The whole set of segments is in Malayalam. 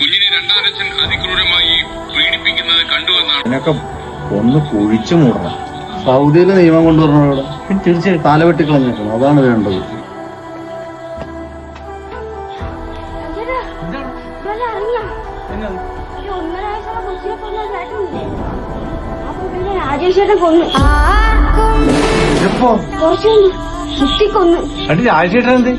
കുഞ്ഞിനെ രണ്ടാനച്ഛൻ അതിക്രൂരമായി പീഡിപ്പിക്കുന്നത് കണ്ടുവെന്നാണ്. ഒന്ന് കുഴിച്ചു മൂടണം. സൗദിയിലെ നിയമം കൊണ്ടുവരണോ? തീർച്ചയായും തലവെട്ടി കളഞ്ഞേക്കണം. അതാണ് വേണ്ടത്. രാജേഷേട്ടൻ കൊന്നു. കൊന്നു. രാജേഷേട്ടൻ എന്ത്?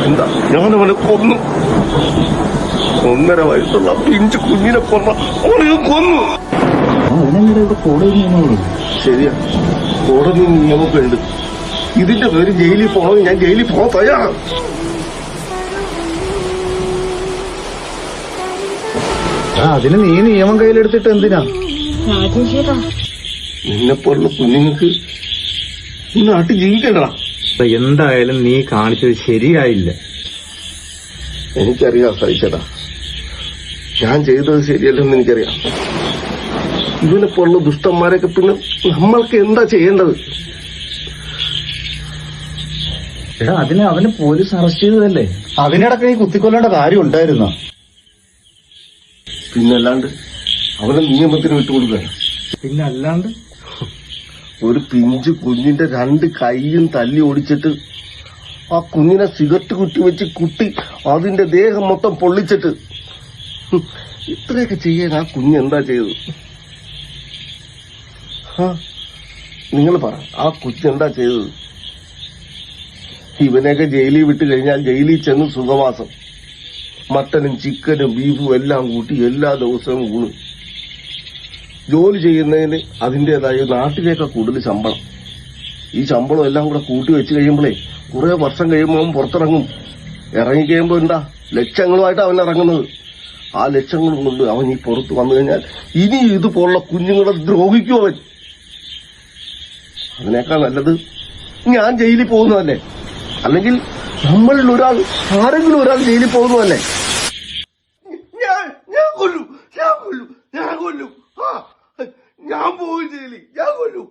എന്താ ഞാനവനെ കൊന്നു. 1.5 വയസ്സുള്ള പിഞ്ചു കുഞ്ഞിനെ അവനെ കൊന്നു. ശരിയാ, കോടതി നിയമമൊക്കെ ഉണ്ട്. ഇതിന്റെ പേര് ജയിലിൽ പോകണമെങ്കിൽ ഞാൻ ജയിലിൽ പോകാൻ തയ്യാറാണ്. അതിന് നീ നിയമം കയ്യിലെടുത്തിട്ട് എന്തിനാ? നിന്നെപ്പോലുള്ള കുഞ്ഞുങ്ങൾക്ക് ഈ നാട്ടിൽ ജീവിക്കണ്ട. എന്തായാലും നീ കാണിച്ചത് ശരിയായില്ല. എനിക്കറിയാം സഹിച്ചതാ, ഞാൻ ചെയ്തത് ശരിയല്ലെന്ന് എനിക്കറിയാം. ഇതിനെപ്പോലുള്ള ദുഷ്ടന്മാരൊക്കെ പിന്നെ നമ്മൾക്ക് എന്താ ചെയ്യേണ്ടത്? എടാ, അവനെ പോലീസ് അറസ്റ്റ് ചെയ്തതല്ലേ? അതിനിടക്ക് നീ കുത്തിക്കൊല്ലേണ്ട കാര്യം ഉണ്ടായിരുന്ന? പിന്നല്ലാണ്ട് അവനെ നിയമത്തിന് വിട്ടുകൊടുക്കുക. പിന്നല്ലാണ്ട് ഒരു പിഞ്ചു കുഞ്ഞിന്റെ 2 കൈയും തല്ലി ഓടിച്ചിട്ട് ആ കുഞ്ഞിനെ സിഗരറ്റ് കുത്തിവെച്ച് കുട്ടി അതിന്റെ ദേഹം മൊത്തം പൊള്ളിച്ചിട്ട് ഇത്രയൊക്കെ ചെയ്യാൻ ആ കുഞ്ഞ് എന്താ ചെയ്തത്? നിങ്ങൾ പറ, ആ കുഞ്ഞെന്താ ചെയ്തത്? ഇവനെയൊക്കെ ജയിലിൽ വിട്ട് കഴിഞ്ഞാൽ ജയിലിൽ ചെന്ന് സുഖവാസം, മട്ടനും ചിക്കനും ബീഫും എല്ലാം കൂട്ടി എല്ലാ ദിവസവും ഊണ്. ജോലി ചെയ്യുന്നതിന് അതിന്റേതായ നാട്ടിലേക്ക് കൂടുതൽ ശമ്പളം. ഈ ശമ്പളം എല്ലാം കൂടെ കൂട്ടി വെച്ച് കഴിയുമ്പോഴേ കുറെ വർഷം കഴിയുമ്പോൾ അവൻ പുറത്തിറങ്ങും. ഇറങ്ങിക്കഴിയുമ്പോ എന്താ ലക്ഷങ്ങളുമായിട്ട് അവൻ ഇറങ്ങുന്നത്. ആ ലക്ഷങ്ങളും കൊണ്ട് അവൻ ഈ പുറത്ത് വന്നു കഴിഞ്ഞാൽ ഇനി ഇതുപോലുള്ള കുഞ്ഞുങ്ങളെ ദ്രോഹിക്കും അവൻ. അതിനേക്കാൾ നല്ലത് ഞാൻ ജയിലിൽ പോകുന്നതല്ലേ, അല്ലെങ്കിൽ നമ്മളിൽ ഒരാൾ ആരെങ്കിലും ഒരാൾ ജയിലിൽ പോകുന്നതല്ലേ. ഞാൻ കൊല്ലും, ഞാൻ പോകും ജയിലിൽ, ഞാൻ കൊല്ലും.